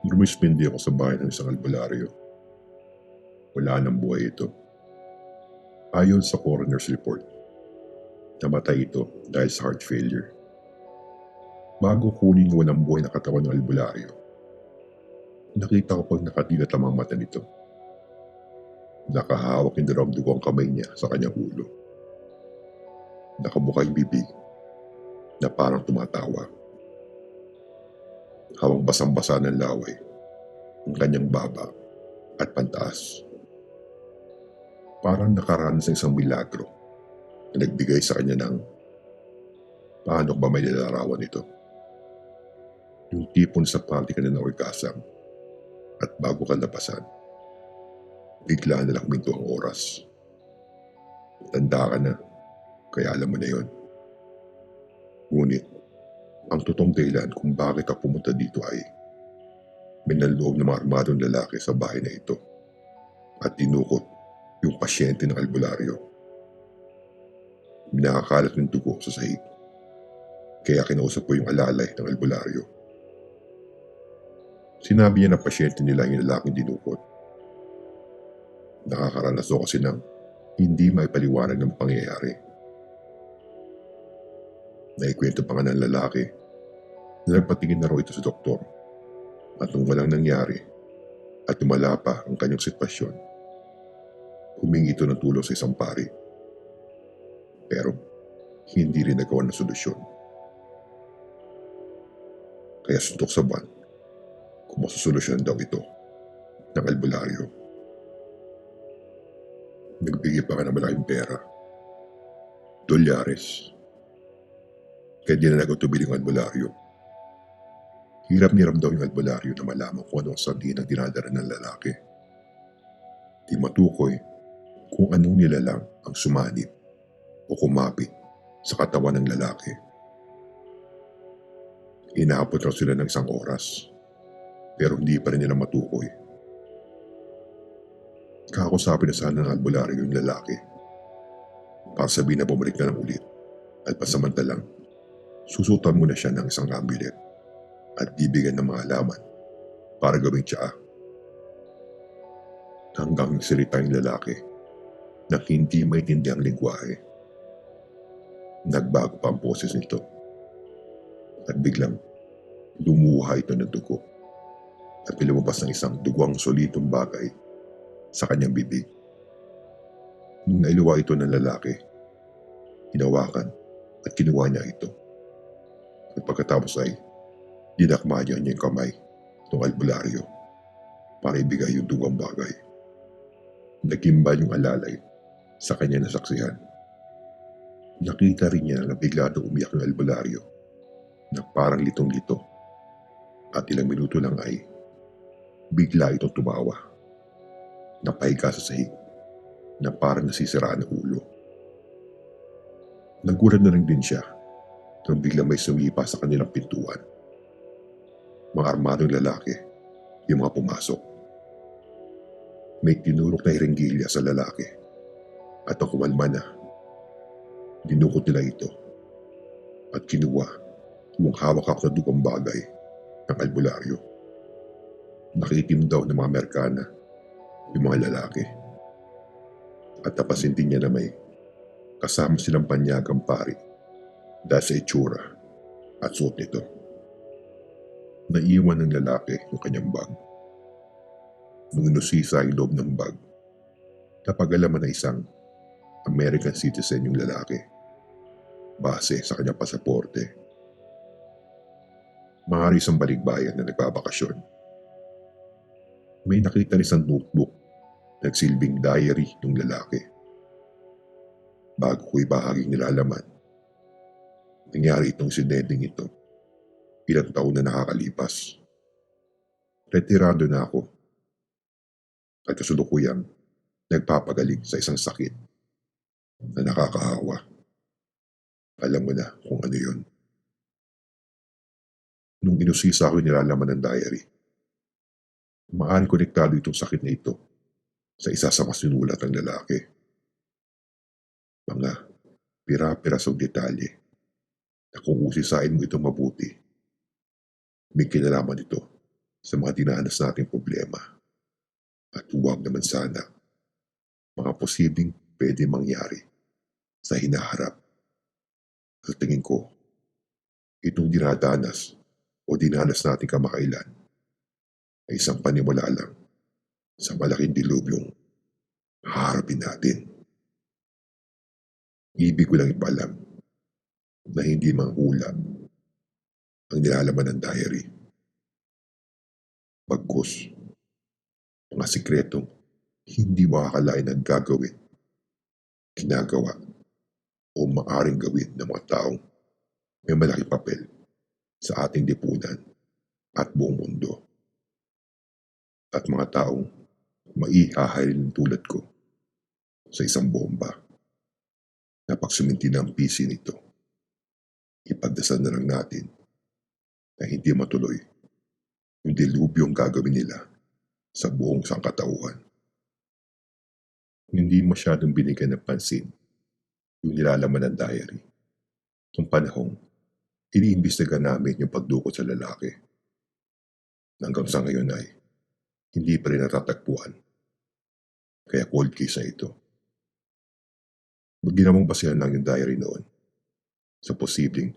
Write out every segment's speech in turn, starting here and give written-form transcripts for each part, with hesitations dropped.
Rumispindi ako sa bahay ng isang albularyo. Wala nang buhay ito. Ayon sa coroner's report, namatay ito dahil sa heart failure. Bago kunin yung walang buhay na katawan ng albularyo, nakita ko pag nakadilat ang mga mata nito. Nakahawak yung dalawang dugong kamay niya sa kanyang ulo. Nakabuka yung bibig na parang tumatawa. Hawang basang-basa ng laway ang kanyang baba at pantaas. Parang nakaranas ng isang milagro na nagbigay sa kanya ng paano ba may nilalarawan ito. Yung tipon sa party ka na orgasm at bago ka labasan, bigla na lang minto ang oras. Tanda ka na, kaya alam mo na yon. Ngunit, ang totoong dahilan kung bakit ka pumunta dito ay may nanloob ng mga armadong lalaki sa bahay na ito at dinukot yung pasyente ng albularyo. Minakakalat ng dugo sa sahig, kaya kinausap ko yung alalay ng albularyo. Sinabi niya na pasyente nila yung lalaking dinukot. Nakakaranas ako kasi ng hindi maipaliwanag ng pangyayari. Naikwento pa nga ng lalaki na nagpatingin na raw ito sa doktor at nung walang nangyari at tumala pa ang kanyang sitwasyon, humingi ito ng tulong sa isang pari. Pero hindi rin nagawa ng solusyon. Kaya suntok sa buwan kung masusolusyon daw ito ng albularyo. Nagbigay pa nga ng malaking pera. $. Kaya di na nagutubili yung albularyo. Hirap ni daw yung albularyo na malaman kung ano ang sandihin ang dinadala ng lalaki. Di matukoy kung anong nilalang ang sumanib o kumapit sa katawan ng lalaki. Inaabot raw sila ng 1 oras, pero hindi pa rin nila matukoy. Kakausapin na sana ng albularyo yung lalaki para sabihin na bumalik na lang ulit at pasamantalang susutan muna siya ng isang amulet at bibigyan ng mga halaman para gawing tsaa. Hanggang nagsalita yung lalaki na hindi maintindihan ang lingwahe. Nagbago pa ang boses nito at biglang lumuha ito ng dugo at lumabas ng isang duguang solitong bagay sa kanyang bibig. Nung nailuwa ito ng lalaki, hinawakan at kinuha niya ito. At pagkatapos ay dinakma niya yung kamay ng albularyo para ibigay yung duguang bagay. Nagimbal yung alalay sa kanya nasaksihan. Nakita rin niya na bigla na umiyak yung albularyo na parang litong-lito at ilang minuto lang ay bigla itong tumawa. Napahiga sa sahig na parang nasisiraan ng ulo. Nagulat na rin din siya nang bigla may sumipa sa kanilang pintuan. Mga armadong lalaki yung mga pumasok. May tinurok na hiringgilya sa lalaki at ang kumalma na, dinukot nila ito at kinuha yung hawak na dugang bagay ng albularyo. Nakitim daw ng mga Amerikana yung mga lalaki at napasin din niya na may kasama silang panyagang pari dahil sa itsura at suot nito. Naiwan ng lalaki yung kanyang bag. Nung inusisa yung loob ng bag, napag-alaman na isang American citizen yung lalaki base sa kanyang pasaporte. Maaari isang balikbayan na nagbabakasyon. May nakita isang notebook na nagsilbing diary ng lalaki. Bago ko ibahaging nilalaman, nangyari itong insidenteng ito ilang taon na nakakalipas. Retirado na ako at kasulukuyang nagpapagaling sa isang sakit na nakakahawa. Alam mo na kung ano yun. Nung inusisa ko yung nilalaman ng diary, maaaring konektado itong sakit na ito sa isa sa masinulat ng lalaki. Mga pira-pirasong detalye na kung usisain mo itong mabuti, may kinalaman ito sa mga dinanas nating problema. At huwag naman sana mga posibleng pwede mangyari sa hinaharap. Sa tingin ko, itong dinadanas o dinanas natin kamakailan ay isang panimula lang sa malaking dilubyong haharapin natin. Ibig ko lang ipaalam na hindi manghula ang nilalaman ng diary. Bagkus, mga sikretong hindi makakalain ang gagawin, ginagawa o maaring gawin ng mga taong may malaking papel sa ating lipunan at buong mundo. At mga taong maihahalin tulad ko sa isang bomba na pagsuminti ng PC nito. Ipagdasal na lang natin na hindi matuloy yung dilubyong gagawin nila sa buong sangkatauhan. Hindi masyadong binigyan ng pansin yung nilalaman ng diary. Nung panahong iniimbestiga namin yung pagdukot sa lalaki. Hanggang sa ngayon ay hindi pa rin natatagpuan. Kaya cold case na ito. Ginawang basihan lang yung diary noon sa posibleng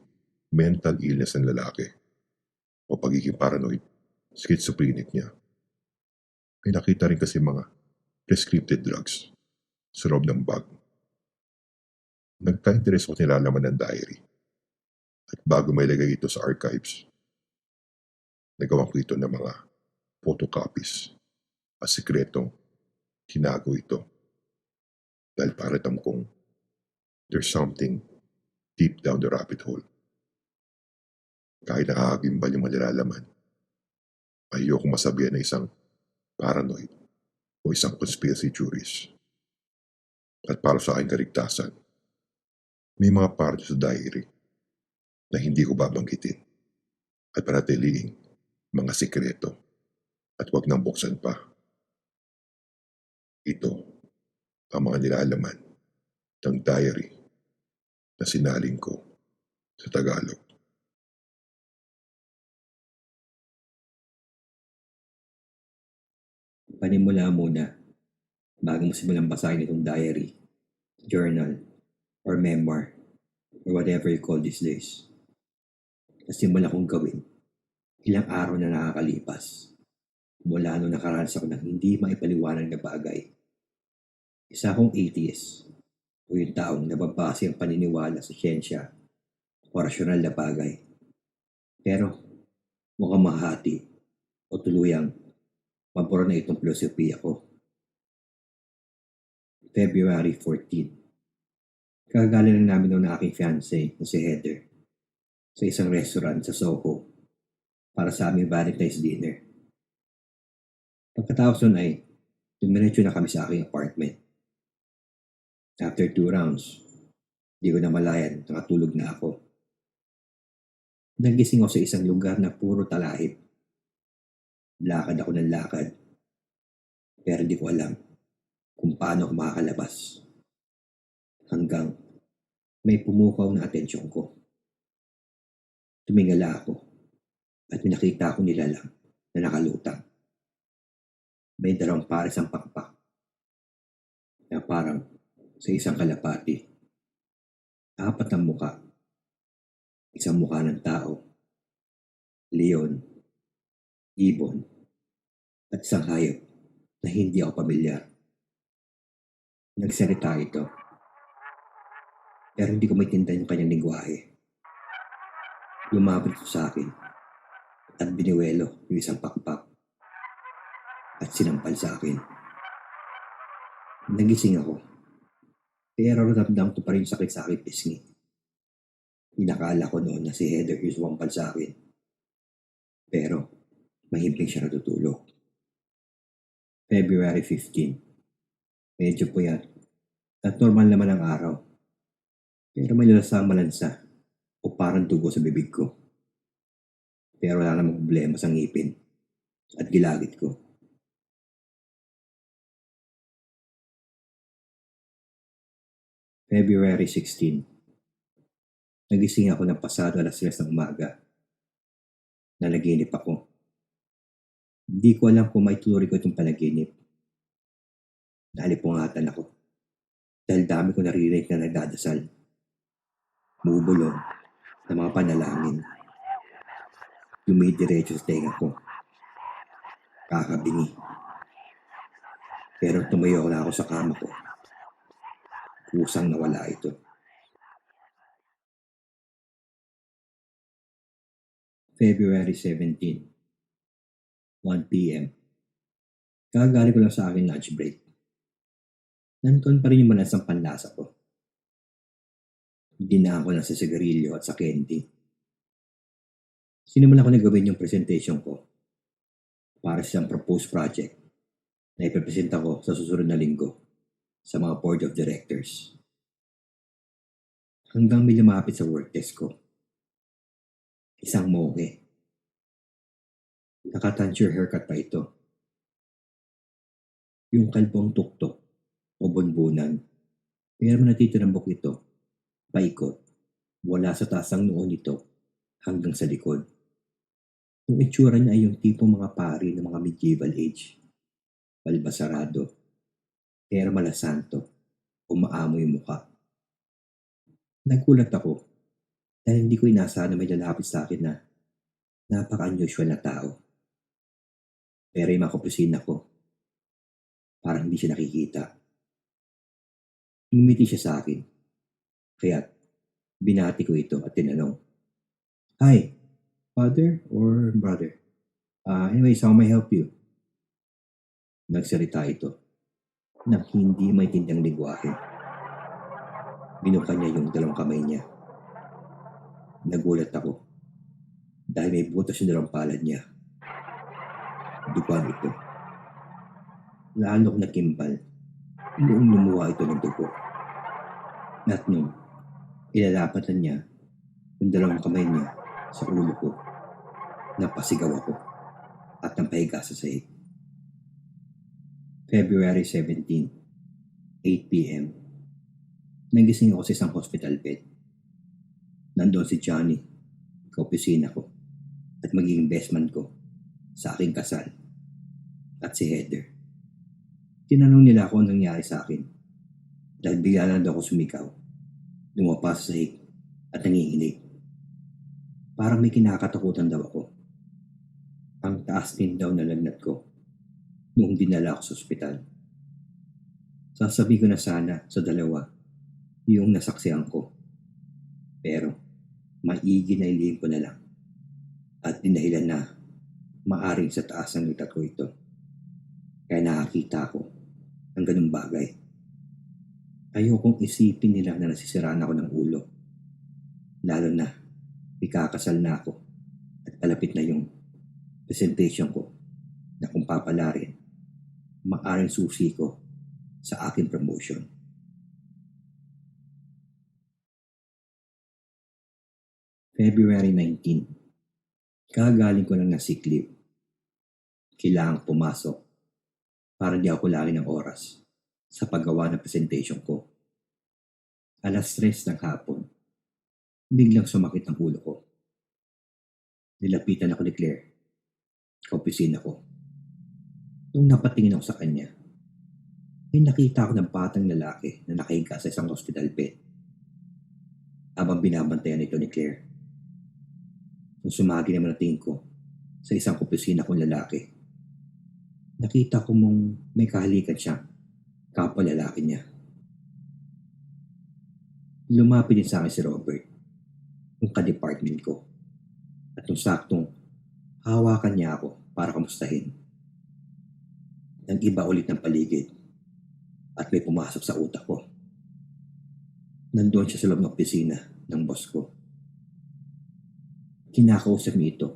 mental illness ng lalaki o pagiging paranoid, schizophrenic niya. May nakita rin kasi mga prescripted drugs sa loob ng bag. Nagka-interest ko nilalaman ng diary. At bago may lagay ito sa archives, nagawa ko ito ng mga photocopies at sikretong tinago ito. Dahil paratam kong there's something deep down the rabbit hole. Kahit nakakagimbal yung malalaman, ayoko masabihan na isang paranoid o isang conspiracy theorist. At para sa aking kaligtasan, may mga parte sa diary na hindi ko babanggitin at panatiliing mga sikreto at huwag nang buksan pa. Ito ang mga nilalaman ng diary na sinaling ko sa Tagalog. Panimula muna bago mo simulang basahin itong diary, journal, or memoir, or whatever you call these days. Nasimula kong gawin ilang araw na nakakalipas mula nung nakaranas ako ng hindi maipaliwanag na bagay. Isa akong atheist o yung taong nababase ang paniniwala sa siyensya o rasyonal na bagay. Pero mukhang mahati o tuluyang mabura na itong filosofiya ko. February 14. Kagagaling lang namin ng aking fiancé na si Heather sa isang restaurant sa Soho para sa aming Valentine's dinner. Pagkatapos nun ay dumiretso na kami sa aking apartment. After 2 rounds, di ko na malayan, nakatulog na ako. Nagising ako sa isang lugar na puro talahib. Lakad ako ng lakad, pero di ko alam kung paano ako makakalabas. Hanggang may pumukaw na atensyon ko. Tumingala ako at may nakita akong nilalang na nakalutang. May dalawang pares ang pakpak na parang sa isang kalapati. 4 ang muka. Isang mukha ng tao, leon, ibon, at isang hayop na hindi ako pamilyar. Nagsalita ito, pero hindi ko maintindihan yung kanyang lingwahe. Lumapit ito sa akin at biniwelo yung isang pakpak at sinampal sa akin. Nagising ako, pero ramdam ko pa rin sakit sa aking pisngi. Inakala ko noon na si Heather yung sumampal sa akin, pero mahimping siya natutulog. February 15. Medyo puyat at normal naman ang araw. Pero may lalasang malansa o parang dugo sa bibig ko. Pero wala namang problema sa ngipin at gilagid ko. February 16. Nagising ako ng pasado alas 3 ng umaga. Nanaginip ako. Hindi ko alam kung maitutuloy ko itong panaginip. Nalipungatan ako dahil dami ko naririnig na nagdadasal, bubulong ng mga panalangin. Dumidiretso sa tenga ko, kakabingi. Pero tumayo na ako sa kama ko. Kusang nawala ito. February 17, 1 p.m. Kagaling ko lang sa aking lunch break. Nandun pa rin yung malansang panlasa ko. Dinaan ko lang sa sigarilyo at sa candy. Sinimulan ko na gawin yung presentation ko para sa isang proposed project na ipipresenta ko sa susunod na linggo sa mga board of directors. Hanggang may lumapit sa work desk ko. Isang moke. Naka-tonsure haircut pa ito. Yung kalbong tuktok o bunbunan, pero natitirang buhok ito, paikot, wala sa taas ng noo nito hanggang sa likod. Yung itsura niya ay yung tipong mga pari ng mga medieval age. Balbasarado, pero malasanto, o maamoy yung mukha. Nagulat ako dahil hindi ko inasahan na may lalapit sa akin na napaka-unusual na tao. Pero yung mga kapusin ko, parang hindi siya nakikita. Ngumiti siya sa akin, kaya binati ko ito at tinanong, "Hi, father or brother? Anyways, how may I help you?" Nagsalita ito ng hindi maintindiang lingwahe. Binuka niya yung dalawang kamay niya. Nagulat ako dahil may butas yung dalawang palad niya. Duguan ito. Lalo akong nakimbal noong lumuha ito ng dugo. At nung ilalapatan niya yung dalawang kamay niya sa ulo ko, napasigaw ako at napahiga sa sahig. February 17, 8 p.m. Nagising ako sa isang hospital bed. Nandoon si Johnny, kaopisina ko, at magiging best man ko sa aking kasal, at si Heather. Tinanong nila ako anong nangyari sa akin dahil bigla lang daw ako sumigaw, lumapa sa sahig at nanginginig. Parang may kinakatakutan daw ako. Ang taas din daw na lagnat ko noong dinala ako sa ospital. Sasabi ko na sana sa dalawa yung nasaksihan ko. Pero maigi na ilihim ko na lang at dinahilan na maaring sa taas ng litat ko ito. Kaya nakakita ko ng ganung bagay. Ayokong isipin nila na nasisiraan ako ng ulo. Lalo na ikakasal na ako at palapit na yung presentation ko na kung papalarin, maaring susi ko sa aking promotion. February 19. Kagaling ko lang na sick leave. Kailangang pumasok para di ako lagi ng oras sa paggawa ng presentation ko. Alas 3 ng hapon, biglang sumakit ang ulo ko. Nilapitan ako ni Claire, kaopisina ko. Nung napatingin ako sa kanya, may nakita ako ng batang lalaki na nakahiga sa isang hospital bed. Habang binabantayan ito ni Claire. Nung sumagi naman ang tingin ko sa isang kaopisina kong lalaki, nakita ko mong may kahalikan siya, kapwa lalaki niya. Lumapit din sa akin si Robert, yung ka-department ko. At nung saktong hawakan niya ako para kamustahin. Nag-iba ulit ng paligid at may pumasok sa utak ko. Nandoon siya sa loob ng opisina ng boss ko. Kinakausap niya ito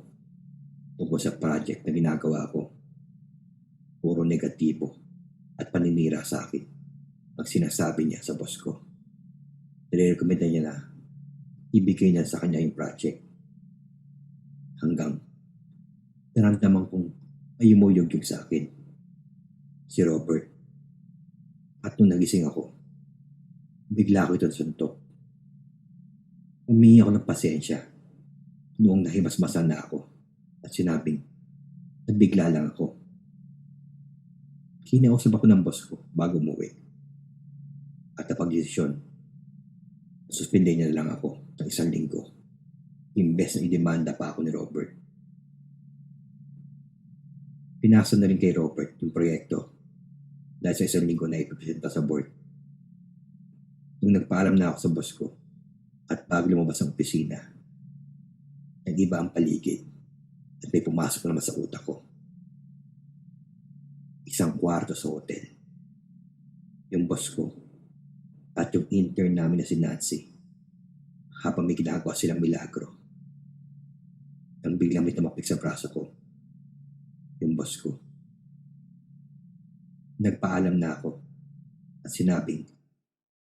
tungkol sa project na ginagawa ko. Puro negatibo at paninira sa akin ang sinasabi niya sa boss ko. Nirekomenda niya na ibigay niya sa kanya yung project. Hanggang naramdaman kong ay umuyog-yog sa akin si Robert. At nung nagising ako, bigla ko ito suntok. Humingi ako ng pasensya noong nahimasmasan na ako at sinabing, Nabigla lang ako. Kinausap ako ng boss ko bago umuwi. At napag-desisyon, suspindi niya na lang ako ng 1 linggo. Imbes na idemanda pa ako ni Robert. Pinasa na rin kay Robert yung proyekto dahil sa 1 linggo na ipipresenta sa board. Nung nagpaalam na ako sa boss ko at bago lumabas ang opisina, nag-iba ang paligid at may pumasok naman sa utak ko. Isang kwarto sa hotel. Yung boss ko at yung intern namin na si Nancy habang may ginagawa silang milagro. Nang biglang may tumakbik sa braso ko, yung boss ko. Nagpaalam na ako at sinabing,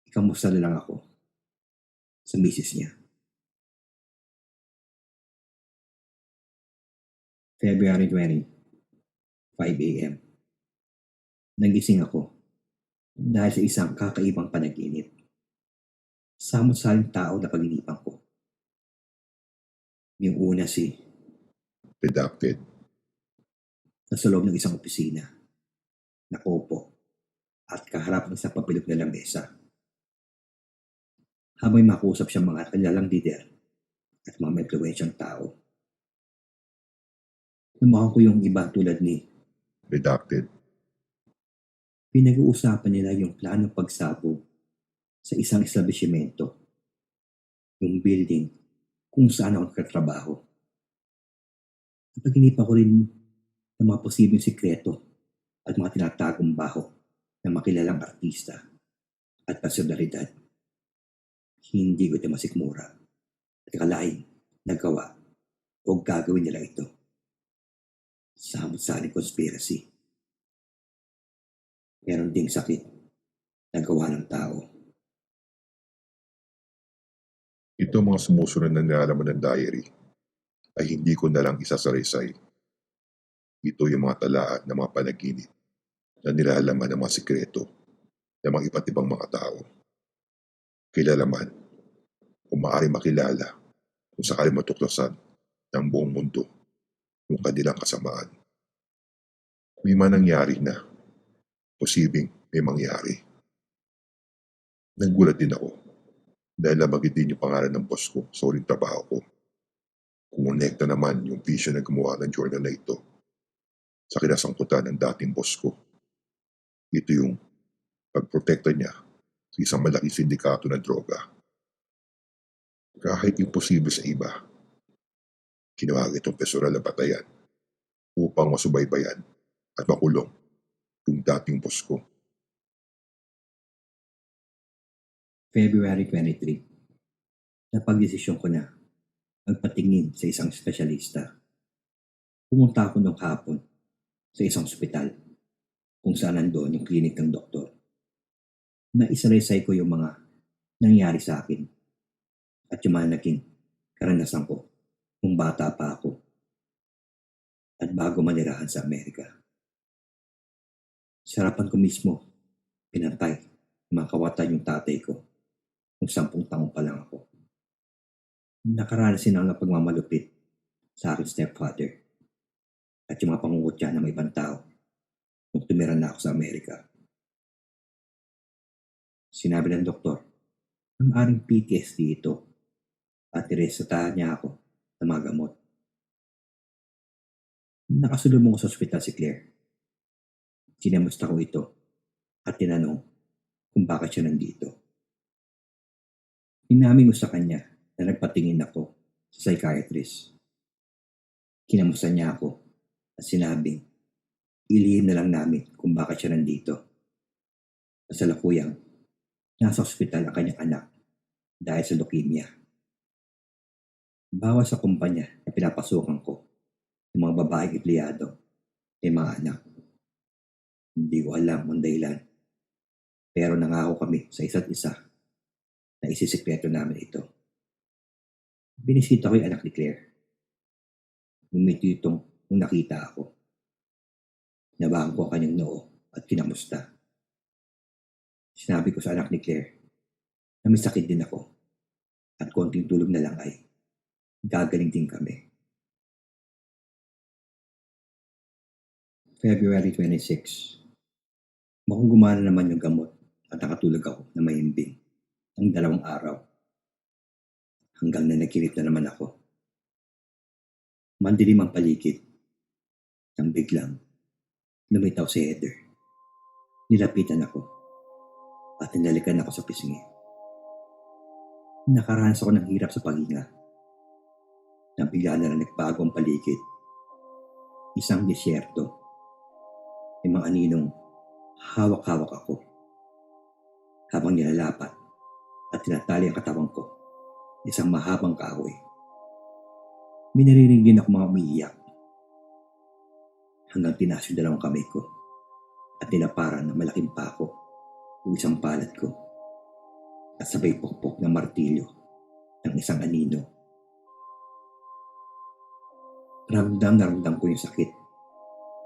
ikamusta na lang ako sa misis niya. February 20, 5 a.m. Nagising ako dahil sa isang kakaibang panaginip. Samot-saring tao na pag-inipan ko. Yung una si Redacted. nasa loob ng isang opisina, nakaupo at kaharap ng isang pabilog na lamesa. Habang makausap siya mga kilalang leader at mga impluwensyang tao. Namakang ko yung iba tulad ni Redacted. pinag-uusapan nila yung planong pagsabog sa isang establishmento, yung building kung saan ako nagkatrabaho. Napag-inipan ko rin ng mga posibleng sikreto at mga tinatagong baho ng makilalang artista at personalidad. Hindi ko ito masikmura at akalain nagawa o gagawin nila ito. Samot-saring conspiracy. Meron ding sakit na gawa ng tao. Ito mga sumusunod na nilalaman ng diary ay hindi ko na lang isasaraysay. Ito yung mga talaan ng mga panaginip na nilalaman ng mga sikreto ng mga iba't ibang mga tao. Kilala man o maaari makilala kung sakali matuklasan ng buong mundo yung kanilang kasamaan. May manangyari na posibleng may mangyari. Nagulat din ako dahil nabagit din yung pangalan ng boss ko sa uling trabaho ko. Kumonekta naman yung vision na gumawa ng journal na ito sa kinasangkutan ng dating boss ko. Ito yung pagprotekta niya sa isang malaking sindikato ng droga. Kahit imposible sa iba, ginawa itong personal na batayan upang masubaybayan at makulong yung dating boss ko. February 23, napag-desisyon ko na magpatingin sa isang espesyalista. Pumunta ako nung hapon sa isang ospital kung saan nandoon yung klinik ng doktor. Naisalaysay ko yung mga nangyari sa akin at yung mga naging karanasan ko kung bata pa ako at bago manirahan sa Amerika. Sarapan ko mismo, pinantay mga kawatan yung tatay ko kung 10 taong pa lang ako. Nakaranasin ang pagmamalupit sa aking stepfather at yung mga pangungutya ng mga ibang tao nung tumira na ako sa Amerika. Sinabi ng doktor na maaaring PTSD ito at niresetahan niya ako ng mga gamot. Nakasulubong ko sa ospital si Claire. Sinamusta ko ito at tinanong kung bakit siya nandito. Inamin ko sa kanya na nagpatingin ako sa psychiatrist. Kinamusta niya ako at sinabing ilihim na lang namin kung bakit siya nandito. Kasalukuyang nasa ospital ang kanyang anak dahil sa leukemia. Bawas sa kumpanya na pinapasukan ko ng mga babaeng empleyado may mga anak. Hindi ko alam ang dahilan. Pero nangako kami sa isa't isa na isisikreto namin ito. Binisita ko yung anak ni Claire. Ngumiti itong nung nakita ako. Nabahan ko ang kanyang noo at kinamusta. Sinabi ko sa anak ni Claire na may sakit din ako at konting tulog na lang ay gagaling din kami. February 26. Mukhang gumana naman yung gamot at nakatulog ako na mahimbing ng 2 araw hanggang na nagkirip na naman ako. Mandilim ang paligid nang biglang lumitaw si Heather. Nilapitan ako at nilalikan ako sa pisngi. Nakaranas ako ng hirap sa paghinga. Nang bigla na lang nagbago ang paligid. Isang disyerto. May mga aninong hawak-hawak ako habang nilalapat at tinatali ang katawan ko. Isang mahabang kahoy. May naririnig din ako mga umiiyak hanggang tinaas yung 2 kamay ko at tinaparan ng malaking pako yung isang palad ko at sabay pokpok ng martilyo ng isang anino. Ramdam na ramdam ko yung sakit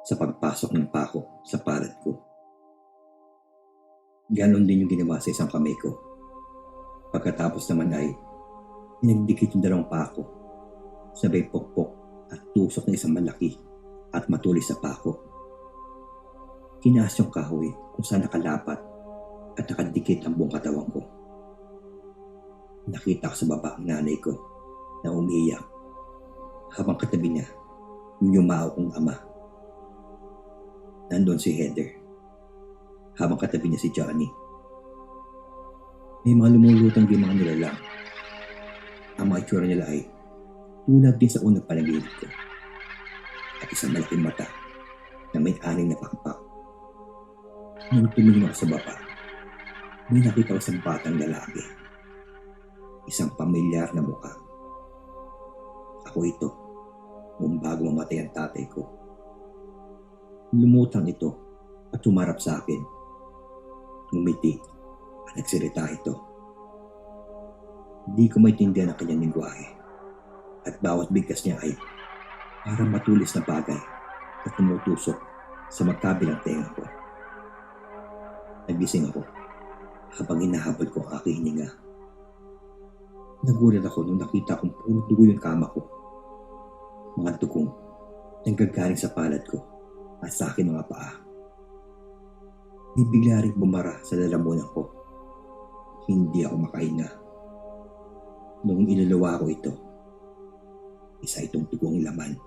sa pagpasok ng pako sa palad ko. Ganon din yung ginawa sa isang kamay ko. Pagkatapos naman ay inagdikit yung 2 pako, sabay pokpok at tusok ng isang malaki at matulis sa pako. Kinaas yung kahoy kung saan nakalapat at nakadikit ang buong katawan ko. Nakita ko sa baba ang nanay ko na umiiyak habang katabi niya yung yumao kong ama. Nandun si Heather habang katabi niya si Johnny. May mga lumulutang din mga nilalang. Ang mga itsura nila ay tulad din sa unang panaginip ko at isang malaking mata na may 6 na pakpak. Nung tumingin ako sa baba, may nakita ko isang batang lalaki. Isang pamilyar na mukha. Ako ito, nung bago mamatay ang tatay ko. Lumutang ito at tumarap sa akin. Ngumiti at nagsalita ito. Di ko maintindihan ang kanyang lingwahe at bawat bigkas niya ay parang matulis na bagay na tumutusok sa magkabilang tenga ko. Nagising ako habang hinahabol ko ang aking hininga. Nagulat ako nung nakita kong puro dugo yung kama ko. Mga dugong nanggagaling sa palad ko at sa aking mga paa. May bigla rin bumara sa lalamunan ko. Hindi ako makahinga. Nung inuluwa ko ito, isa itong dugong laman.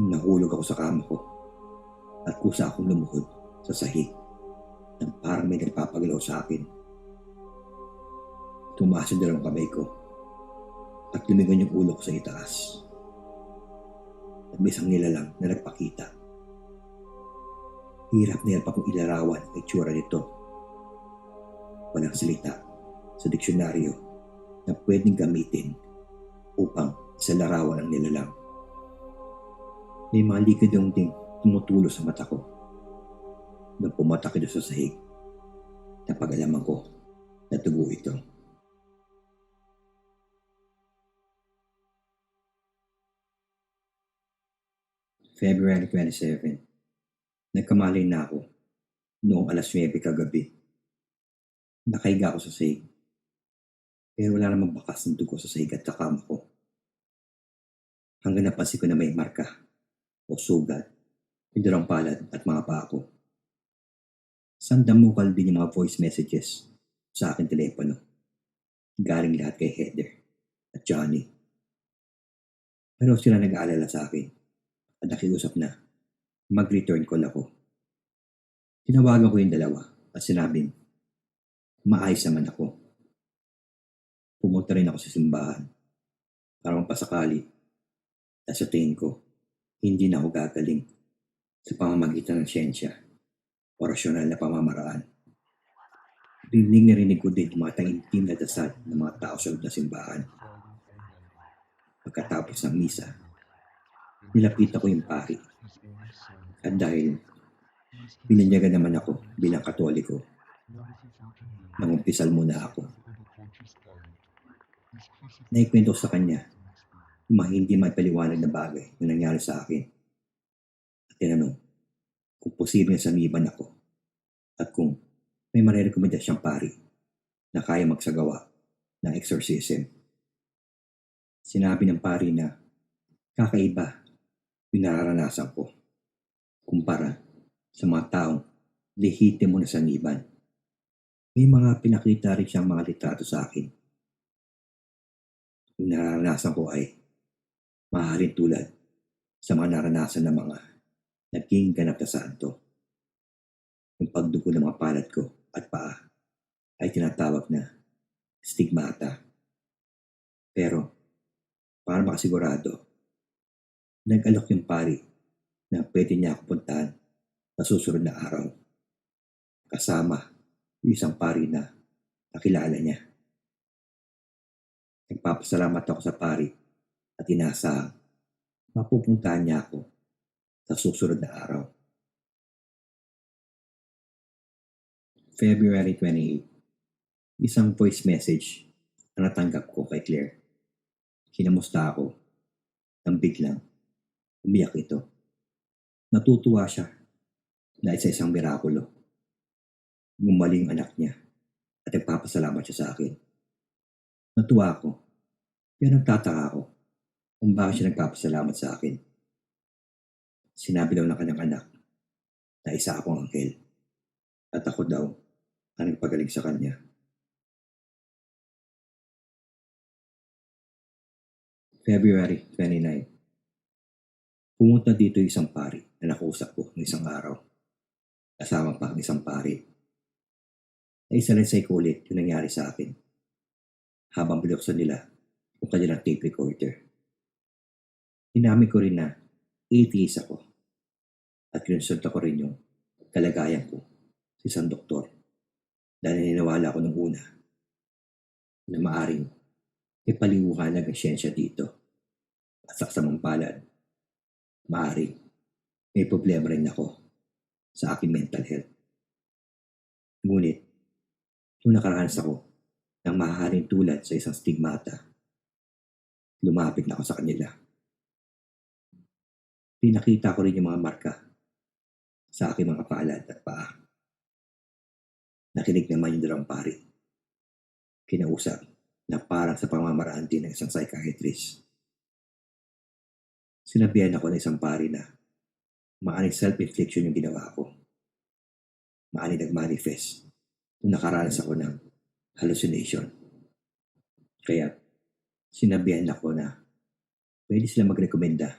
Nahulog ako sa kama ko at kusa akong lumuhod sa sahig nang parang may nagpapagalaw sa akin. Tumaas yung 2 kamay ko at lumingon yung ulo ko sa itaas. At may isang nilalang na nagpakita. Hirap na hirap akong ilarawan ang itsura nito. Walang salita sa diksyonaryo na pwedeng gamitin upang isalarawan ang nilalang. May mga likidong ding tumutulo sa mata ko. Nang pumatak ito sa sahig, napag-alaman ko na tugo ito. February 27. Nagkamali na ako noong 9:00 kagabi. Nakahiga ako sa sahig. Pero wala namang bakas ng dugo sa sahig at kama ko. Hanggang napansin ko na may marka o sugat, yung 2 palad at mga paa ko. Sandamukal din yung mga voice messages sa aking telepono. Galing lahat kay Heather at Johnny. Pero sila nag-aalala sa akin at nakiusap na mag-return call ako. Tinawagan ko yung 2 at sinabing maayos naman ako. Pumunta rin ako sa simbahan para magpasakali at sa tingin ko hindi na ako gagaling sa pamamagitan ng siyensya o rasyonal na pamamaraan. Rinig ko din yung mga taintim na dasal ng mga tao sa loob ng simbahan. Pagkatapos ng misa, nilapitan ko yung pari. At dahil binanyagan naman ako bilang Katoliko, nangumpisal muna ako. Naikwento ko sa kanya yung mga hindi maipaliwanag na bagay na nangyari sa akin. At tinanong kung posibleng sangiban ako at kung may marirekomenda siyang pari na kaya magsagawa ng exorcism. Sinabi ng pari na kakaiba yung nararanasan ko kumpara sa mga taong lehitimo na sanliban. May mga pinakita rin siyang mga litrato sa akin. Yung nararanasan ko ay maaaring tulad sa mga naranasan ng mga naging ganap na santo. Yung pagdugo ng mga palad ko at paa ay tinatawag na stigmata. Pero para makasigurado, nag-alok yung pari na pwede niya ako puntahan sa susunod na araw. Kasama yung isang pari na nakilala niya. Nagpapasalamat ako sa pari at inasahang mapupuntahan niya ako sa susunod na araw. February 28, isang voice message na natanggap ko kay Claire. Kinamusta ako nang biglang umiyak ito. Natutuwa siya na isa-isang mirakulo. Gumaling ang anak niya at nagpapasalamat siya sa akin. Natuwa ako, pero nagtataka ako kung bakit siya nagpapasalamat sa akin. Sinabi daw ng kanyang anak na isa akong anghel at ako daw ang nagpagaling sa kanya. February 29. Pumunta dito isang pari na nakausap ko ng isang araw. Kasama pa ang isang pari. Naisalaysay ko ulit yung nangyari sa akin habang binuksan nila yung kanilang tape recorder. Inamin ko rin na atheist ako at kinonsulta ko rin yung kalagayan ko sa isang doktor dahil naniniwala ko nung una na maaring ipaliwanag ang siyensya dito at sa kasamang palad, maaring may problema rin ako sa aking mental health. Ngunit, nung nakaranas ako ng maaaring tulad sa isang stigmata, lumapit na ako sa kanila. Pinakita ko rin yung mga marka sa aking mga palad at paa. Nakinig naman yung dalawang pari. Kinausap na parang sa pamamaraan din ng isang psychiatrist. Sinabihan ako ng isang pari na maaring self-infliction yung ginawa ko. Maaring nag-manifest nung nakaranas ako ng hallucination. Kaya sinabihan ako na pwede sila magrekomenda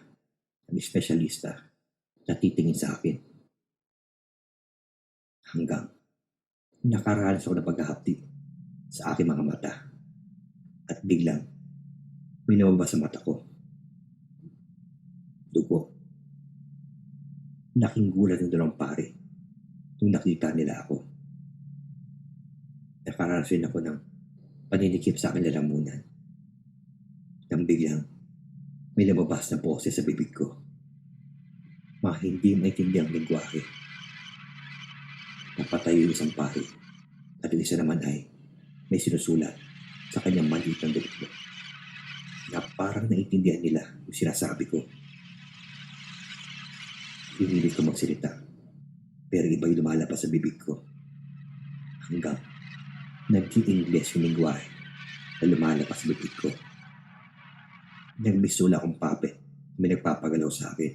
ng espesyalista na titingin sa akin. Hanggang nakaranas ako ng paghahapdi sa aking mga mata at biglang may lumabas sa mata ko. Dugo. Laking gulat ng dalawang pari nung nakita nila ako. Nakaranas rin ako ng paninikip sa aking lalamunan. Nang biglang may lumabas na boses sa bibig ko. Mga hindi maintindiang lingwahe. Napatayo yung isang pari at yung isa naman ay may sinusulat sa kanyang maliit ng dulito na parang naiintindihan nila yung sinasabi ko. Pinilit ko magsalita pero iba yung lumalabas sa bibig ko hanggang naging Ingles yung lingwahe na lumalabas sa bibig ko. Nagmisula akong puppet may nagpapagalaw sa akin.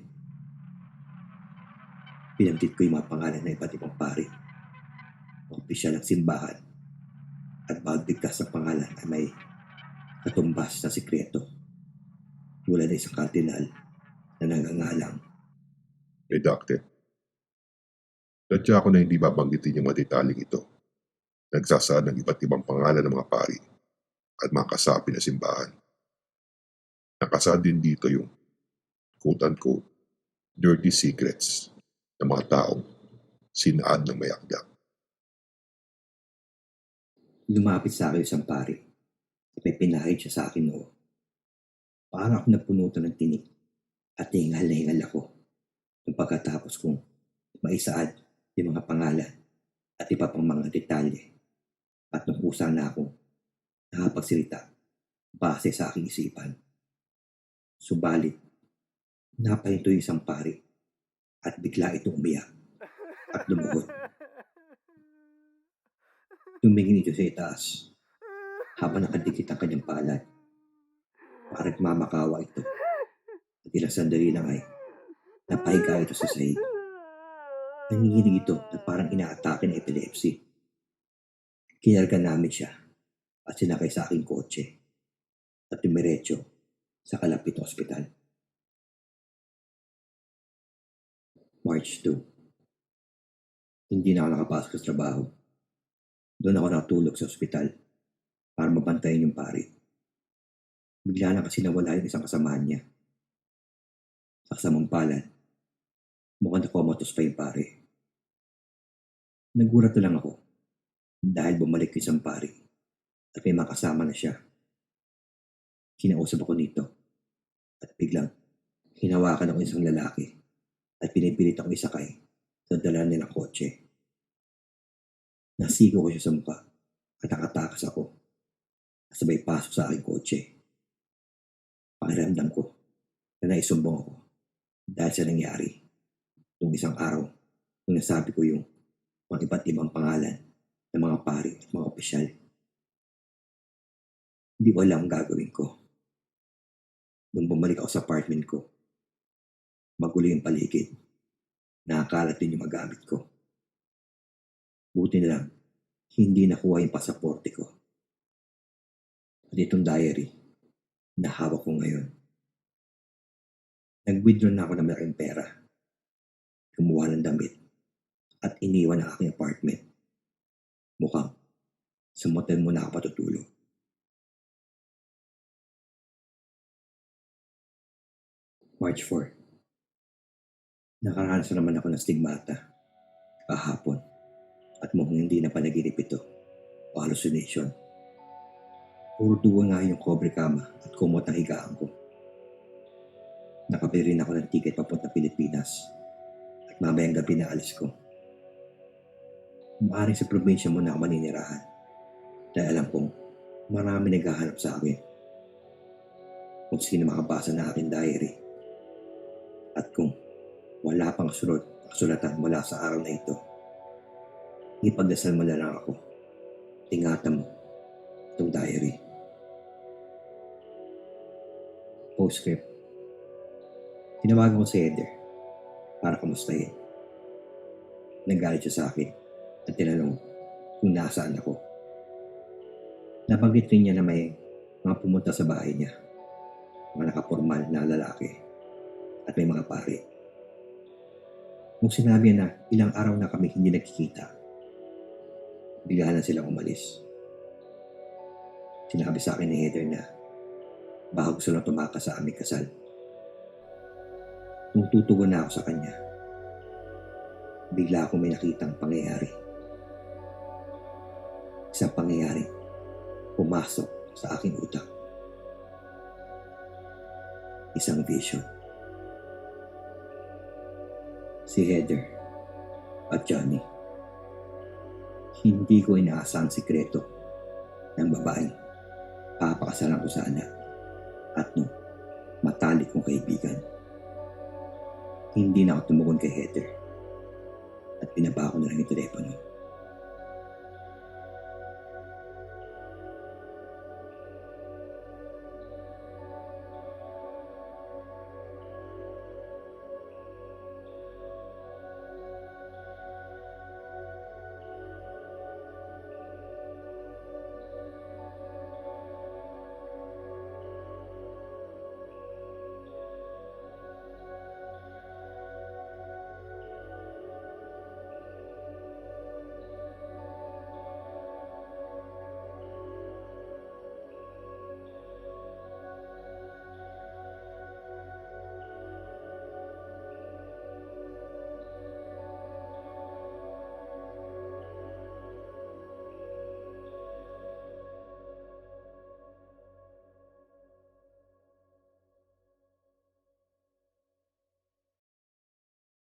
Pinanggit ko yung mga pangalan ng iba't ibang pari, opisyal ng simbahan, at bawat bigkas ng pangalan ay may katumbas na sikreto mula na isang kardinal na nangangalang Redacted. Nadya ako na hindi babanggitin yung mga detaling ito. Nagsasaad ng iba't ibang pangalan ng mga pari at mga kasapi na simbahan. Nakasaad din dito yung quote-unquote dirty secrets ng mga taong sinaad ng mayakdak. lumapit sa akin isang pari at may pinahid siya sa akin noo. Parang ako napunutan ng tinik at hingal na hingal ako nung pagkatapos kong maisaad yung mga pangalan at iba pang mga detalye at nung kusa na akong nakapagsalita base sa aking isipan. Subalit, napahinto yung isang pari at bigla itong umiyak at lumuhod. Tumingin ito sa itaas habang nakadikit ang kanyang palad. Parang mamakawa ito at ilang sandali lang ay napahiga ito sa sahig Nanginginig ito na parang inaatake ng epilepsy. Kinarga namin siya at sinakay sa aking kotse at dumiretso sa kalapit na ospital. March 2. Hindi na ako nakapasok sa trabaho. Doon ako natulog sa ospital para mabantayan yung pari. Bigla na kasi nawala yung isang kasamahan niya. Sa kasamang palad, mukhang nakomatos pa yung pari. Nagulat na lang ako dahil bumalik yung isang pari at may makasama na siya. Kinausap ako nito at biglang hinawakan ako isang lalaki at pinipilit ako isakay sa dala nilang kotse. Nasigo ko siya sa mukha at nakatakas ako. Sabay pasok sa aking kotse. Pakiramdam ko na naisumbong ako dahil sa nangyari noong isang araw nung nasabi ko yung mga iba't ibang pangalan ng mga pari at mga opisyal. Hindi ko alam ang gagawin ko. Nung bumalik ako sa apartment ko, magulo yung paligid. Nakakalat din yung magamit ko. Buti na lang, hindi nakuha yung pasaporte ko. At itong diary, na hawak ko ngayon. Nag-withdraw na ako ng malaking pera. Kumuha ng damit. At iniwan ang aking apartment. Mukhang sa motel muna ako patutulog. March 4. Nakaranas na naman ako ng stigmata kahapon at mukhang hindi na panaginip ito o hallucination. Puro duwa nga yung cobre kama at kumot ang higaan ko. Nakabili rin ako ng ticket papunta Pilipinas at mamayang gabi na alis ko. Maaring sa probinsya muna ako maninirahan dahil alam kong marami naghahanap sa akin. Kung sino makabasa na aking diary at kung wala pang kasulatan mula sa araw na ito, ipagdasal mo na lang ako. Ingatan mo itong diary. Postscript. Tinawagan ko si Heather para kamustahin. Nagalit siya sa akin at tinanong kung nasaan ako. Nabanggit rin niya na may mga pumunta sa bahay niya, mga nakapormal na lalaki at may mga pari. Nung sinabi na ilang araw na kami hindi nagkikita, bigla na silang umalis. Sinabi sa akin ni Heather na baka gusto lang tumakas sa aming kasal. Nung tutugon na ako sa kanya, bigla akong may nakitang pangyayari. Isang pangyayari pumasok sa aking utak. Isang vision. Si Heather at Johnny. Hindi ko inaasang sikreto ng babaeng papakasalan ko sana at nung matalik kong kaibigan. Hindi na ako tumugon kay Heather at pinaba ko na lang yung telepono.